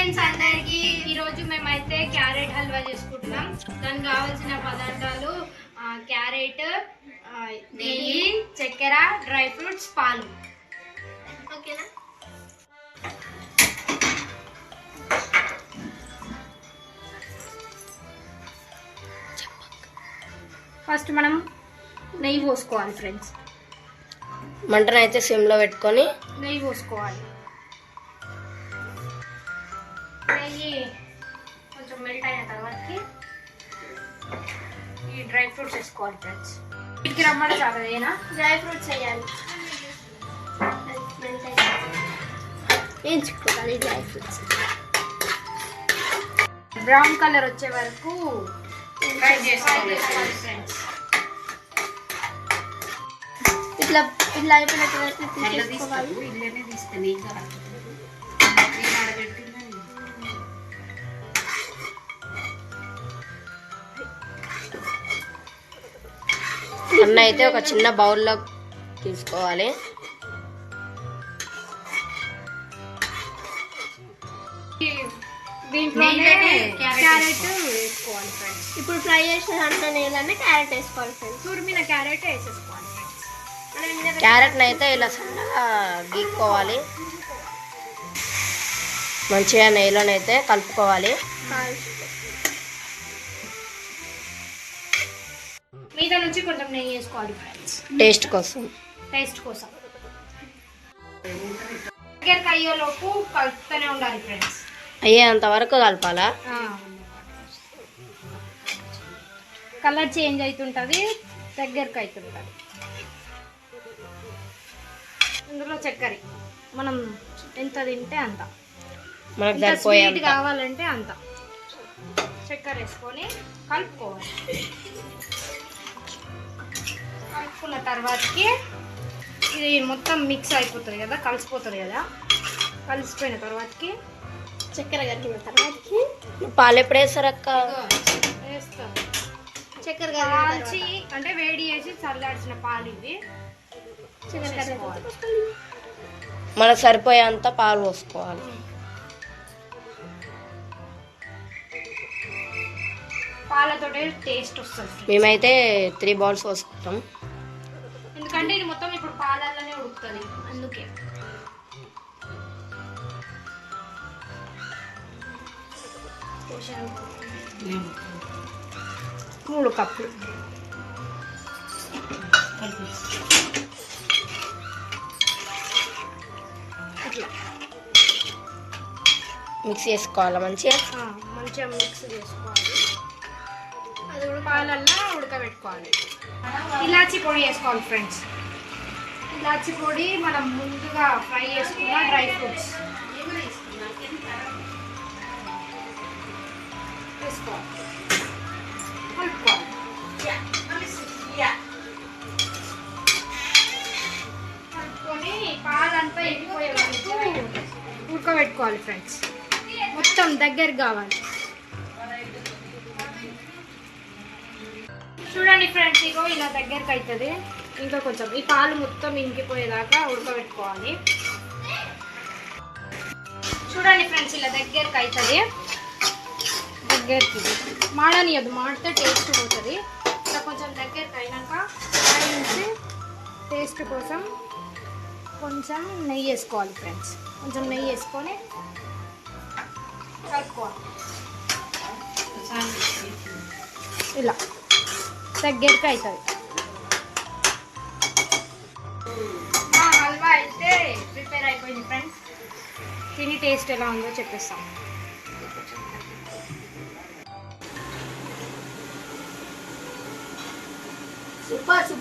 Friends అందరికి ఈరోజు మేమైతే క్యారెట్ హల్వా చేసుకుంటున్నాం. దానికి కావాల్సిన పదార్థాలు క్యారెట్, నెయ్యి, చక్కెర, డ్రై ఫ్రూట్స్, పాలు. ఓకేనా? ఫస్ట్ మనం నెయ్యి పోసుకోవాలి ఫ్రెండ్స్. మంటనైతే సిమ్లో పెట్టుకొని నెయ్యి పోసుకోవాలి. నెయ్యి కొంచెం మెల్ట్ అయిన తర్వాతకి ఈ డ్రై ఫ్రూట్స్ వేసుకోవాలి ఫ్రెండ్స్. ఇంటికి రమ్మని చాలదేనా డ్రై ఫ్రూట్స్ వేయాలి. వేయించుకోవాలి డ్రై ఫ్రూట్స్. బ్రౌన్ కలర్ వచ్చే వరకు ఫ్రై చేసుకోవాలి ఫ్రెండ్స్. ఇట్లా ఇట్లా అయిపోయిన తర్వాత అన్న అయితే ఒక చిన్న బౌల్లో తీసుకోవాలి. దీంట్లోనే క్యారెట్ వేసుకోవాలి ఫ్రెండ్స్. ఇప్పుడు ఫ్రై చేసిన దాంట్లో నీళ్ళని క్యారెట్ వేసుకోవాలి ఫ్రెండ్స్. తురిమిన క్యారెట్ వేసేసుకోవాలి ఫ్రెండ్స్. క్యారెట్ని అయితే ఇలా సన్నగా గీక్కోవాలి. మంచిగా నెయ్యిలోనైతే కలుపుకోవాలి. మీద నుంచి కొంచెం నెయ్యి వేసుకోవాలి ఫ్రెండ్స్, టేస్ట్ కోసం. దగ్గరికి అయ్యేలోపు కలుపుతూనే ఉండాలి ఫ్రెండ్స్. అయ్యేంత వరకు కలపాలా. కలర్ చేంజ్ అవుతుంటుంది, దగ్గరికి అవుతుంటుంది. ఇందులో చక్కెర మనం ఎంత తింటే అంత, మనకు సరిపోయే స్వీట్ కావాలంటే అంత చక్కెర వేసుకొని కలుపుకోవాలి. కలుపుకున్న తర్వాతకి ఇది మొత్తం మిక్స్ అయిపోతుంది కదా, కలిసిపోతుంది కదా. కలిసిపోయిన తర్వాతకి చక్కెర కరిగిన తర్వాతకి పాలు ఎప్పుడు వేస్తారు అక్క? వేస్తాం. చక్కెర కాల్చి అంటే వేడి చేసి చల్లార్చిన పాలు ఇవి. మనకు సరిపోయేంత పాలు పోసుకోవాలి. పాలతోటే టేస్ట్ వస్తుంది. మేమైతే 3 బౌల్స్ పోసుకుంటాం, ఎందుకంటే ఇది మొత్తం ఇప్పుడు పాలల్లోనే ఉడుకుతుంది అందుకే. మూడు కప్పులు ఇట్లా మిక్స్ చేసుకోవాలి మంచిగా. మంచిగా మిక్స్ చేసుకోవాలి. అది కూడా పాలల్లో ఉడకబెట్టుకోవాలి. ఇలాచి పొడి వేసుకోవాలి ఫ్రెండ్స్. ఇలాచి పొడి మనం ముందుగా ఫ్రై చేసుకున్న డ్రై ఫ్రూట్స్ వేసుకోవాలి, కలుపుకోవాలి. కలుపుకొని పాలంతా ఎగిపోయే వరకు ఉడకబెట్టుకోవాలి ఫ్రెండ్స్. మొత్తం దగ్గర కావాలి. చూడండి ఫ్రెండ్స్, ఇగో ఇలా దగ్గరకు అవుతుంది. ఇంకా కొంచెం ఈ పాలు మొత్తం ఇంకిపోయేదాకా ఉడకబెట్టుకోవాలి. చూడండి ఫ్రెండ్స్, ఇలా దగ్గరకు అవుతుంది. దగ్గరికి మాడనియద్దు, మాడితే టేస్ట్ పోతుంది. ఇలా కొంచెం దగ్గరికి అయినాక నుంచి టేస్ట్ కోసం కొంచెం నెయ్యి వేసుకోవాలి ఫ్రెండ్స్. కొంచెం నెయ్యి వేసుకొని కలుపుకోవాలి. ఇలా దగ్గరికి అవుతుంది. హల్వా అయితే ప్రిపేర్ అయిపోయింది ఫ్రెండ్స్. తిని టేస్ట్ ఎలా ఉందో చెప్పేస్తాం. సూపర్.